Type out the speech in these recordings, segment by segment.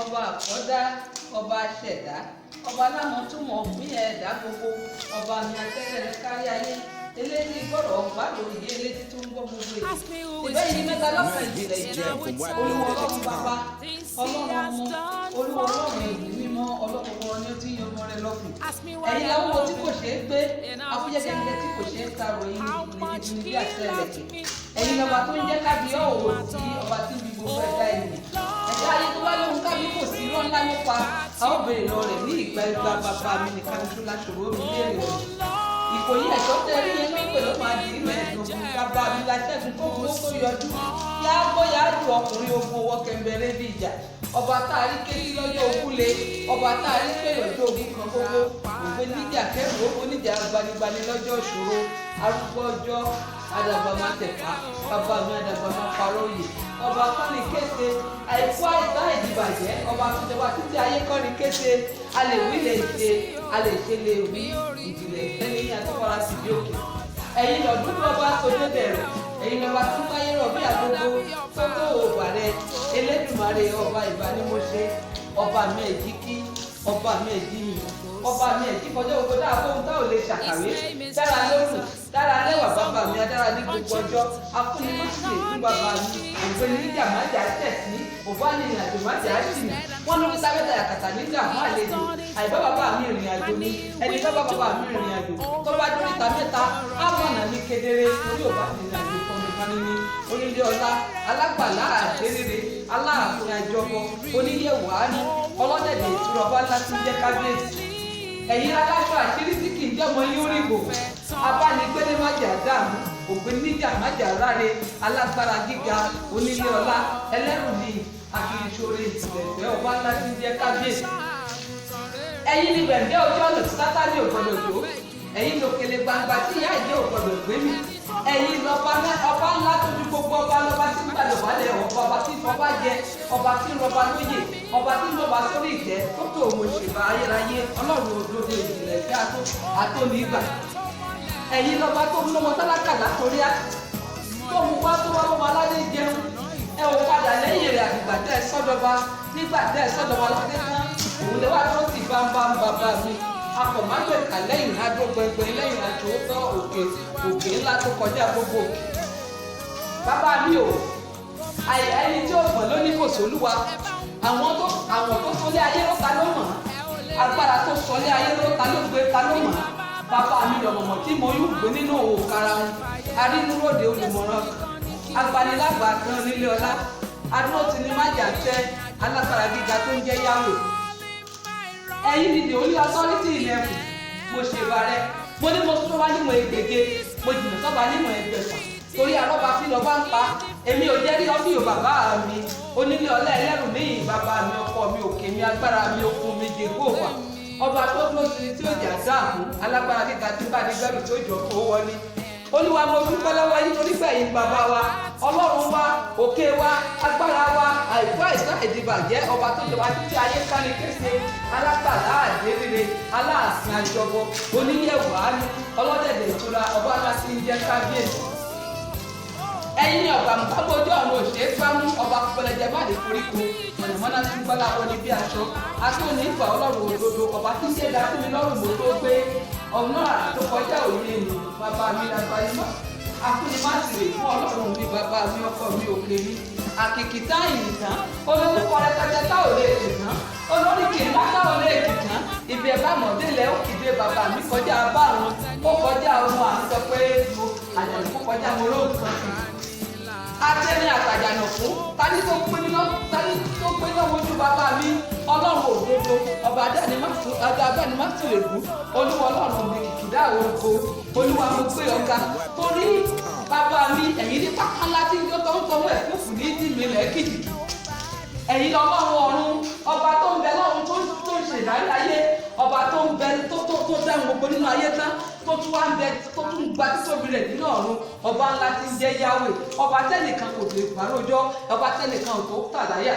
ọba àkọ́dá ọba aṣẹ̀dá ọba láwọn túmọ̀ òpin ẹ̀dá gbogbo ọba mi atẹ́rẹ̀rẹ̀ kárí ayé eléyìí gbọ́dọ̀ ọ̀gbá lórí eléyìí tó ń gbọ́ gbogbo èyí ìbẹ́ yìí mẹ́ta lọ́sàn ìjìnlẹ̀ ìjẹ́ olúwa ọlọ́run bàbá ọlọ́run ọmọ olúwa ọlọ́run èyí mímọ́ ọlọ́kọ̀ọ́kọ́ ni ó ti yan ọmọ rẹ lọ́kùn ẹ̀yin láwọ́ tí kò ṣeé gbé afúnjẹ́gẹ́gẹ́ tí kò ṣeé karò yìí ní bí àṣẹ ẹ̀lẹ̀kẹ̀ ẹ̀yin lọ́ba tó ń jẹ́ kábíyá òwò tí ọba tí ń bi gbogbo ẹ̀dá ènìyàn ẹ̀dá ayé tó wá lóhun kábí kò sí irọ́ ńlá nípa a ó béèrè lọ rẹ̀ ní ìgbà ìgbà bàbá mi nìkan tó láṣọwọ́ mi léèrè rẹ̀ ìkòyí ẹ̀ṣọ́ tẹ́rí yẹn ló pè ló máa dì í mẹ́ẹ̀ẹ́dógún bàbá mi la ṣẹ́gun tó mú tó yọjú yá bóyá ju ọkùnrin ogun ọwọ́ kẹ̀mbẹ̀rẹ̀ bí ìjà ọba tá a rí kéjì lọ́jọ́ òkúle ọba tá a rí pé lọ́jọ́ ogun kan gbogbo ògbé níjà kẹ́rù oníjà gbanigbani lọ́jọ́ ìṣòro arúgbó ọjọ́ adàgbà máa tẹ̀pá bàbá mi adàgbà máa parọ́ yìí ọba kọ́ni kése àìkú àìsàn ìdìbàjẹ́ ọba tuntun títí ayé kọ́ni kése a lè wí lè ṣe a lè ṣe lè wí ìjìnlẹ̀ ẹni àtọ́kọ́ra sí bí òkè ẹ̀yin lọ́dún tó bá sojú bẹ̀rẹ̀ ẹ̀yin lọ́ba tó ń báyé rọ̀ bí àgbogbo tó tó òògbà rẹ Elédùmarè ọba ìbánimọ̀ṣe ọba mi ẹ̀jíkí ọba mi ẹ̀jíyìn ọba mi ẹ̀jí kọjá gbogbo dáa fóun tá ò lè ṣàkàwé dára lóhùn dára lẹ́wà bàbá mi adára ní gbogbo ọjọ́ afúnimọ́sílẹ̀ fún bàbá mi ògbéni níjà májà tẹ̀sí òbánìyàn àjò májà ṣìnà wọ́n ló fi sábẹ́tà yàkàtà nígbà máa lè dùn àìbá bàbá mi ìrìn àjò ni ẹni bá bàbá mi ìrìn àjò tó bá dórí ìta mẹ́ta á mọ̀nà ní kedere torí òbá mi ìrìn àjò kan nìkan ní onílé ọlá alágbàlá àdérére aláàfin àjọpọ̀ oníyẹ̀wò àánú ọlọ́dẹ̀dẹ̀ ìtura ọba ńlá tí ń jẹ́ kábíyèsí ẹ̀yin aláṣọ àṣírí tí kì í jẹ́ ọmọ yín rí ìbò abánigbélé májà dààmú ògbéni níjà májà ráre alágbára gíga onílé ọlá ẹlẹ́rù ni àfihàn ìtìlẹ̀fẹ́ ọba ńlá tí ń jẹ́ kábíyèsí ẹ̀yin ni gbẹ̀ǹdẹ́ ojú ọ̀nà tí sátánì ò gbọdọ̀ tó ẹ̀yin lòkèlè gbangba tí ìyá ìjẹ́ ò gbọdọ̀ gbé mi ẹ̀yin lọ́ba ńlá tó ju gbogbo ọba lọ́ba tí ń gbàdọ̀ wálẹ̀ ọba tí ń fọba jẹ ọba tí ń rọba lóyè ọba tí ń lọ́ba sórí ìtẹ́ tó tó òun òṣèlú ayérayé ọlọ́run òdodo ìjìnlẹ̀ fẹ́ àtònígbà ẹ̀yin lọ́ba tó ń lọ́mọ tálákà látòrí tó mú wá tó wá lọ́mọ aládé jẹun ẹ ò padà lẹ́yìn rẹ̀ àgbà tẹ́ ẹ sọ́dọ̀ba nígbà tẹ́ ẹ sọ́dọ̀ba lọ́dẹ tán òun lè wá tó ti bámbám bàbá mi akọ̀mágbèkà lẹ́yìn adó gbẹngbẹ lẹ́yìn àjò tọ́ òkè ńlá tó kọjá gbogbo òkè bàbá mi ò ẹni tí ó gbọ̀n ló ní kò sólúwa àwọn tó sọlé ayé ló ta ló mọ̀ agbára tó sọlé ayé ló ta ló gbé ta ló mọ̀ bàbá mi lọ̀mọ̀mọ̀ tí mo yóò gbé nínú òkara wọn arínúròde olùmọ̀ràn agbanilágbà kan nílé ọlá adúró ti ní májà tẹ alágbára gíga tó ń jẹ́ Yahweh ẹ̀yin ni the only authority ilẹ̀kùn mo ṣe bàrẹ̀ mo ní mo tún wá nímọ̀ ègbèje mo jìnnà sọ́ba nímọ̀ ẹgbẹ̀fà torí arọ́ba tí lọ́ba ń pa èmi ò jẹ́ rí ọ́fíò bàbá mi onílé ọlá ẹlẹ́rù níyìn bàbá mi ọkọ mi òkè mi agbára mi okun mi jègbó wà ọba tó dúró sí tí ó jà dáàmú alágbára kíka tí bá ní gbẹ́rù tó jọ kó wọlé olúwa mo dúpẹ́ lọ́wọ́ yín torí gbẹ̀yìn bàbá wa ọlọ́run wa òkè wa agbára wa àìkú àìsàn ìdìbàjẹ́ ọba tó jọba títí ayé kárí kése alágbàlá àdérére aláàfin àjọbọ oníyẹ̀wò àánú ọlọ́dẹ̀dẹ̀ ìtura ọba láti ń jẹ́ kábíyèsí ẹ̀yin ni ọ̀gbà mùkábójú ọ̀run òṣèré gbámú ọba pẹlẹjẹ má lè koríko mọ̀nàmọ́ná tí ń gbọ́lá wọn ní bí aṣọ atóní ìgbà ọlọ́run òdodo ọba tí ń ṣe dá fún mi lọ́rùn mo tó gbé ọ̀nà àrà tó kọjá òye mi bàbá mi lágbáyé má akúni má sì rè fún ọlọ́run mi bàbá mi ọkọ mi òkè mi àkìkìtá ìyìntàn olórúkọ rẹpẹtẹ tá ò lè tì tán olórí kì í má tá ò lè tì tán ibi ẹ̀ bá mọ̀délẹ̀ ó kìdé bàbá mi kọjá báwọn ó kọjá ọmọ à ń sọ pé mo àjàlùkú kọjá mo lóòótọ́ sí atẹ́ni àtàjànà fún tani tó gbé náà wojú bàbá mi ọlọ́run òdodo ọba abẹ́ni má tún lè gún olúwa ọlọ́run mi kìkìdá ògo olúwa mo gbé ọ̀gá torí bàbá mi ẹ̀yin ní pápálá tí ń tó ń tọwọ́ ẹ̀ fúfú ní ìdílé lẹ́kìtì ẹ̀yin ọlọ́run ọ̀run ọba tó ń bẹ lọ́run tó ń ṣèdárí ayé ọba tó ń bẹ tó dáhùn gbogbo nínú ayé tán tó tún wá ń bẹ tó tún gba títóbi rẹ̀ nínú ọ̀run ọba ńlá tí ń jẹ́ Yahweh ọba tẹ́nìkan kò lè pàrójọ́ ọba tẹ́nìkan ò tó tàdáyà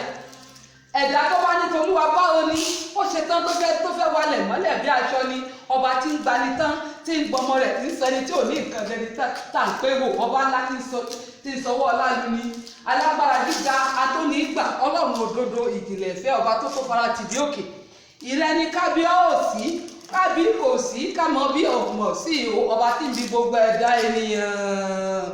ẹ̀dá tó bá ní tolúwa báwo ni ó ṣe tán tó fẹ́ wálẹ̀ mọ́lẹ̀ bí aṣọ ni ọba tí ń gbani tán tí ń gbọmọ rẹ̀ tí ń sẹni tí ò ní nǹkan lẹni tá à ń pé wò ọba ńlá tí ń sọwọ́ ọlá lu ni alágbára gíga atóní gbà ọlọ́run òdodo ìjìnlẹ̀ ìfẹ́ ọba tó tó fara tìdí òkè ìrẹni kábíọ́ọ̀sí kábí kò sí ká mọ bí ọmọ sí ọba tí ń bi gbogbo ẹ̀dá ènìyàn.